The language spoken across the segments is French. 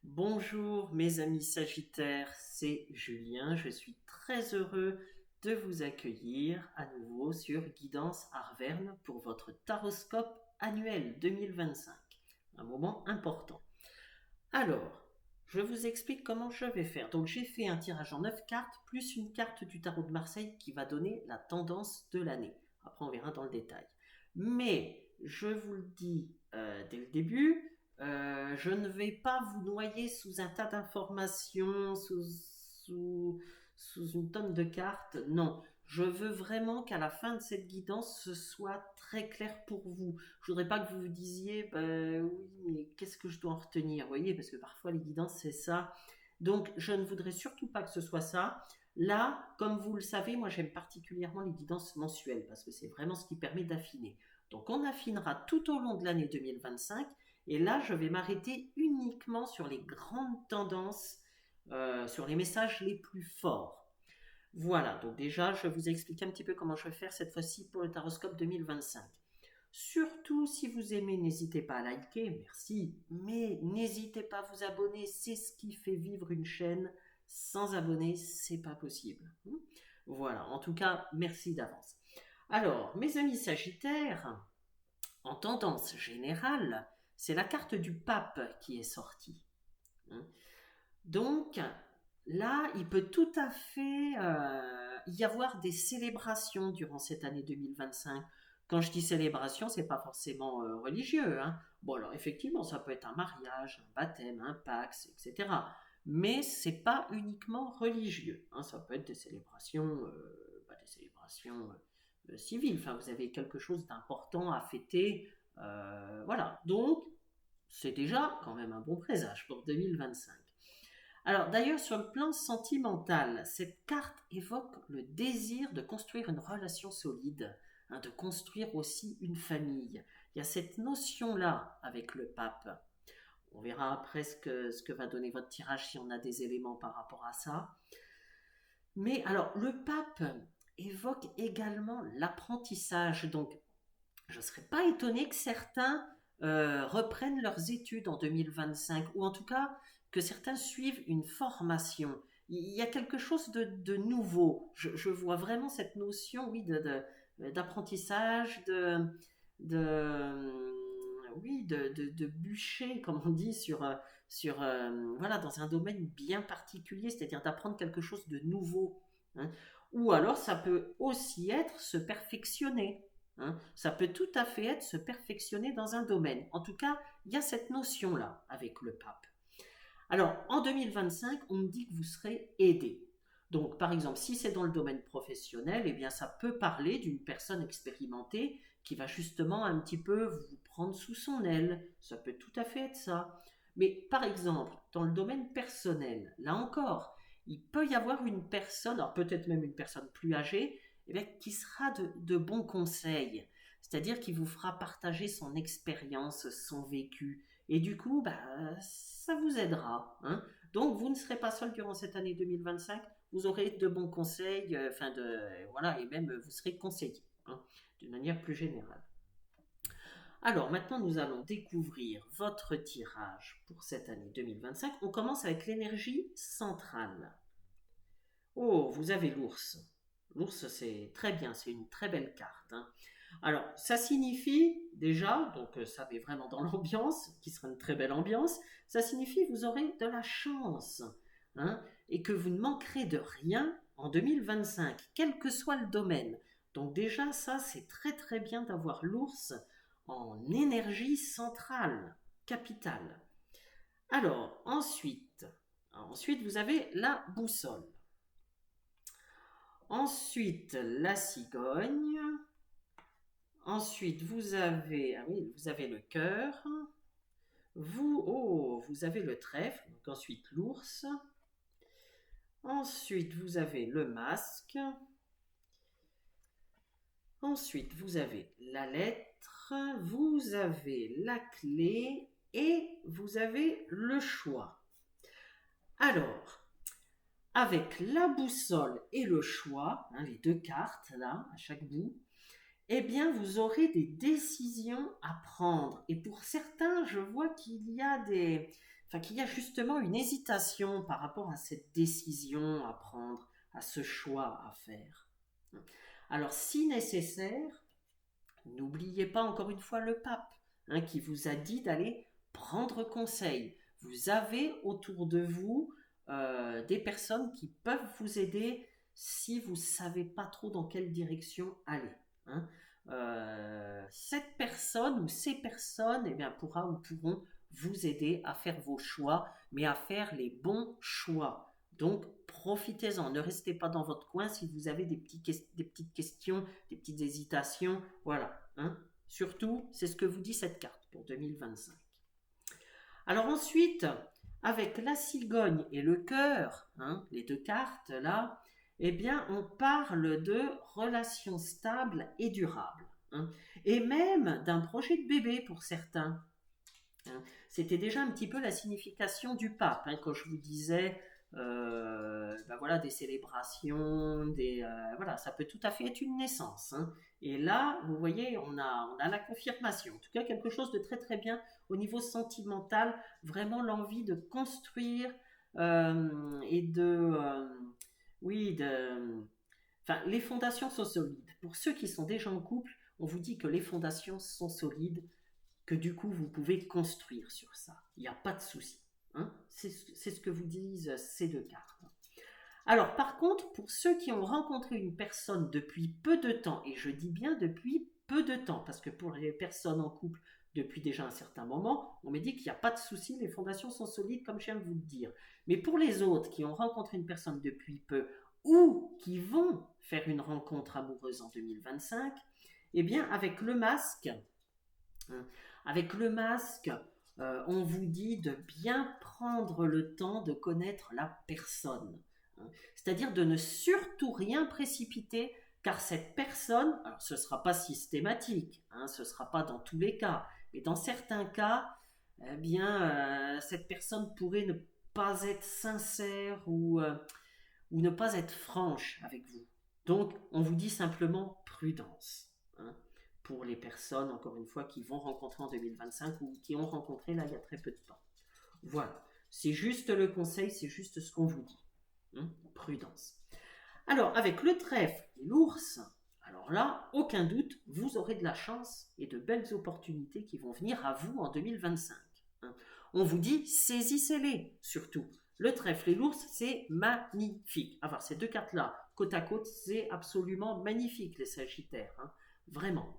Bonjour mes amis Sagittaires, c'est Julien. Je suis très heureux de vous accueillir à nouveau sur Guidance Arverne pour votre taroscope annuel 2025. Un moment important. Alors, je vous explique comment je vais faire. Donc j'ai fait un tirage en 9 cartes plus une carte du tarot de Marseille qui va donner la tendance de l'année. Après on verra dans le détail. Mais je vous le dis dès le début, je ne vais pas vous noyer sous un tas d'informations, sous une tonne de cartes. Non, je veux vraiment qu'à la fin de cette guidance, ce soit très clair pour vous. Je voudrais pas que vous vous disiez, bah, oui, mais qu'est-ce que je dois en retenir, vous voyez, parce que parfois les guidances, c'est ça. Donc, je ne voudrais surtout pas que ce soit ça. Là, comme vous le savez, moi j'aime particulièrement les guidances mensuelles parce que c'est vraiment ce qui permet d'affiner. Donc, on affinera tout au long de l'année 2025 et là, je vais m'arrêter uniquement sur les grandes tendances, sur les messages les plus forts. Voilà, donc déjà, je vais vous expliquer un petit peu comment je vais faire cette fois-ci pour le Taroscope 2025. Surtout si vous aimez, n'hésitez pas à liker, merci, mais n'hésitez pas à vous abonner, c'est ce qui fait vivre une chaîne. Sans abonnés, c'est pas possible. Voilà, en tout cas, merci d'avance. Alors, mes amis Sagittaires, en tendance générale, c'est la carte du pape qui est sortie. Donc, là, il peut tout à fait y avoir des célébrations durant cette année 2025. Quand je dis célébration, c'est pas forcément religieux, hein. Bon, alors effectivement, ça peut être un mariage, un baptême, un pax, etc. Mais c'est pas uniquement religieux, hein. Ça peut être des célébrations civiles. Enfin, vous avez quelque chose d'important à fêter. Voilà. Donc, c'est déjà quand même un bon présage pour 2025. Alors d'ailleurs, sur le plan sentimental, cette carte évoque le désir de construire une relation solide, hein, de construire aussi une famille. Il y a cette notion-là avec le pape. On verra après ce que va donner votre tirage si on a des éléments par rapport à ça. Mais alors, le pape évoque également l'apprentissage. Donc, je ne serais pas étonné que certains reprennent leurs études en 2025, ou en tout cas que certains suivent une formation. Il y a quelque chose de nouveau. Je vois vraiment cette notion, oui, d'apprentissage, oui, de bûcher, comme on dit, voilà, dans un domaine bien particulier, c'est-à-dire d'apprendre quelque chose de nouveau, hein. Ou alors ça peut aussi être se perfectionner, hein. Ça peut tout à fait être se perfectionner dans un domaine. En tout cas, il y a cette notion-là avec le pape. Alors, en 2025, on me dit que vous serez aidé. Donc, par exemple, si c'est dans le domaine professionnel, eh bien, ça peut parler d'une personne expérimentée qui va justement un petit peu vous prendre sous son aile. Ça peut tout à fait être ça. Mais par exemple, dans le domaine personnel, là encore, il peut y avoir une personne, alors peut-être même une personne plus âgée, eh bien, qui sera de bons conseils. C'est-à-dire qui vous fera partager son expérience, son vécu. Et du coup, bah, ça vous aidera, hein. Donc, vous ne serez pas seul durant cette année 2025. Vous aurez de bons conseils, voilà, et même vous serez conseillé, hein, d'une manière plus générale. Alors, maintenant, nous allons découvrir votre tirage pour cette année 2025. On commence avec l'énergie centrale. Oh, vous avez l'ours. L'ours, c'est très bien, c'est une très belle carte, hein. Alors, ça signifie déjà, donc ça met vraiment dans l'ambiance, qui sera une très belle ambiance, ça signifie que vous aurez de la chance, hein, et que vous ne manquerez de rien en 2025, quel que soit le domaine. Donc déjà, ça, c'est très très bien d'avoir l'ours en énergie centrale, capitale. Alors, ensuite, vous avez la boussole. Ensuite, la cigogne. Ensuite, vous avez le cœur. Vous avez le trèfle. Donc ensuite, l'ours. Ensuite, vous avez le masque. Ensuite, vous avez la lettre. Vous avez la clé. Et vous avez le choix. Alors, avec la boussole et le choix, hein, les deux cartes là, à chaque bout, eh bien, vous aurez des décisions à prendre. Et pour certains, je vois qu'il y a justement une hésitation par rapport à cette décision à prendre, à ce choix à faire. Alors, si nécessaire, n'oubliez pas encore une fois le pape, qui vous a dit d'aller prendre conseil. Vous avez autour de vous des personnes qui peuvent vous aider si vous ne savez pas trop dans quelle direction aller. hein. Cette personne ou ces personnes eh bien, pourra ou pourront vous aider à faire vos choix, mais à faire les bons choix. Donc, profitez-en. Ne restez pas dans votre coin si vous avez des petites questions, des petites hésitations. Voilà. Surtout, c'est ce que vous dit cette carte pour 2025. Alors ensuite, avec la cigogne et le cœur, les deux cartes là, eh bien, on parle de relations stables et durables. Et même d'un projet de bébé pour certains. C'était déjà un petit peu la signification du pape, quand je vous disais voilà, des célébrations, voilà, ça peut tout à fait être une naissance. Et là, vous voyez, on a la confirmation. En tout cas, quelque chose de très très bien au niveau sentimental, vraiment l'envie de construire et oui, enfin, les fondations sont solides. Pour ceux qui sont déjà en couple, on vous dit que les fondations sont solides, que du coup vous pouvez construire sur ça. Il n'y a pas de souci. C'est ce que vous disent ces deux cartes. Alors par contre, pour ceux qui ont rencontré une personne depuis peu de temps, et je dis bien depuis peu de temps, parce que pour les personnes en couple depuis déjà un certain moment, on me dit qu'il n'y a pas de souci, les fondations sont solides comme je viens de vous le dire. Mais pour les autres qui ont rencontré une personne depuis peu ou qui vont faire une rencontre amoureuse en 2025, eh bien avec le masque, avec le masque, on vous dit de bien prendre le temps de connaître la personne. C'est-à-dire de ne surtout rien précipiter, car cette personne, alors ce ne sera pas systématique, ce ne sera pas dans tous les cas, mais dans certains cas, eh bien, cette personne pourrait ne pas être sincère ou ne pas être franche avec vous. Donc, on vous dit simplement prudence. Pour les personnes, encore une fois, qui vont rencontrer en 2025 ou qui ont rencontré là il y a très peu de temps. Voilà, c'est juste le conseil, c'est juste ce qu'on vous dit. Prudence. Alors, avec le trèfle et l'ours, alors là, aucun doute, vous aurez de la chance et de belles opportunités qui vont venir à vous en 2025. On vous dit, saisissez-les, surtout. Le trèfle et l'ours, c'est magnifique. Avoir ces deux cartes-là, côte à côte, c'est absolument magnifique, les Sagittaires. Vraiment.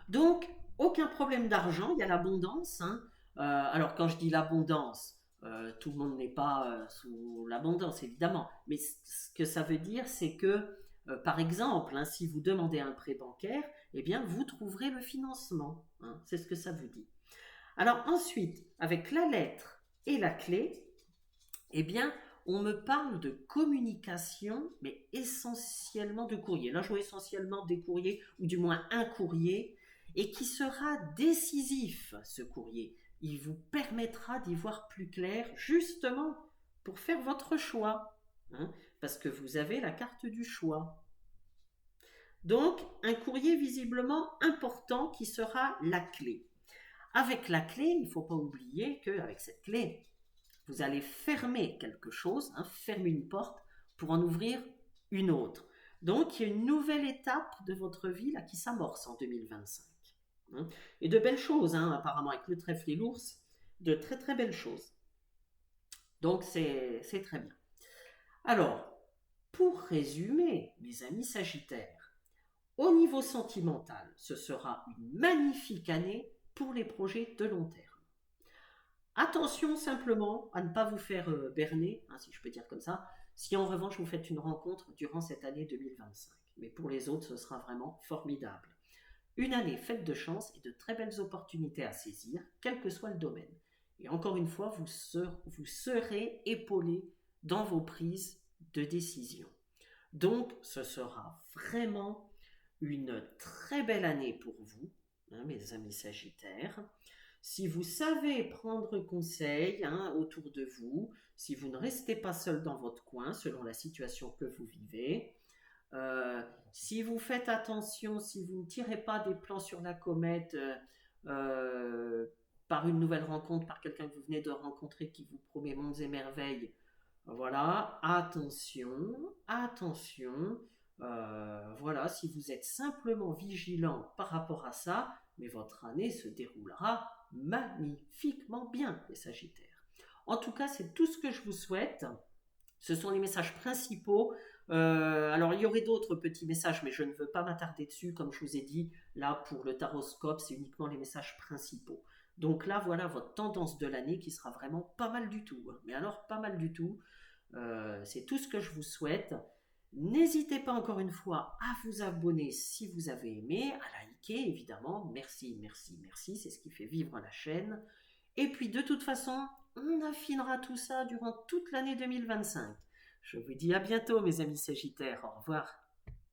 Donc, aucun problème d'argent, il y a l'abondance. Alors, quand je dis l'abondance, tout le monde n'est pas sous l'abondance, évidemment. Mais ce que ça veut dire, c'est que, par exemple, si vous demandez un prêt bancaire, eh bien, vous trouverez le financement. C'est ce que ça vous dit. Alors ensuite, avec la lettre et la clé, eh bien, on me parle de communication, mais essentiellement de courrier. Là, je vois essentiellement des courriers, ou du moins un courrier, et qui sera décisif, ce courrier. Il vous permettra d'y voir plus clair, justement, pour faire votre choix. Parce que vous avez la carte du choix. Donc, un courrier visiblement important qui sera la clé. Avec la clé, il ne faut pas oublier qu'avec cette clé, vous allez fermer quelque chose, fermer une porte pour en ouvrir une autre. Donc, il y a une nouvelle étape de votre vie là, qui s'amorce en 2025. Et de belles choses, apparemment, avec le trèfle et l'ours, de très très belles choses. Donc, c'est très bien. Alors, pour résumer, mes amis Sagittaires, au niveau sentimental, ce sera une magnifique année pour les projets de long terme. Attention simplement à ne pas vous faire berner, si je peux dire comme ça, si en revanche vous faites une rencontre durant cette année 2025. Mais pour les autres, ce sera vraiment formidable. Une année faite de chance et de très belles opportunités à saisir, quel que soit le domaine. Et encore une fois, vous serez épaulé dans vos prises de décision. Donc, ce sera vraiment une très belle année pour vous, mes amis Sagittaires. Si vous savez prendre conseil autour de vous, si vous ne restez pas seul dans votre coin selon la situation que vous vivez, Si vous faites attention, si vous ne tirez pas des plans sur la comète euh, par une nouvelle rencontre, par quelqu'un que vous venez de rencontrer qui vous promet mondes et merveilles, voilà, attention, attention. Voilà, si vous êtes simplement vigilant par rapport à ça, mais votre année se déroulera magnifiquement bien, les Sagittaires. En tout cas, c'est tout ce que je vous souhaite. Ce sont les messages principaux. Alors, il y aurait d'autres petits messages, mais je ne veux pas m'attarder dessus. Comme je vous ai dit, là, pour le taroscope, c'est uniquement les messages principaux. Donc là, voilà votre tendance de l'année qui sera vraiment pas mal du tout, hein. Mais alors, pas mal du tout. C'est tout ce que je vous souhaite. N'hésitez pas encore une fois à vous abonner si vous avez aimé, à liker évidemment. Merci, merci, merci. C'est ce qui fait vivre la chaîne. Et puis de toute façon, on affinera tout ça durant toute l'année 2025. Je vous dis à bientôt mes amis Sagittaires. Au revoir.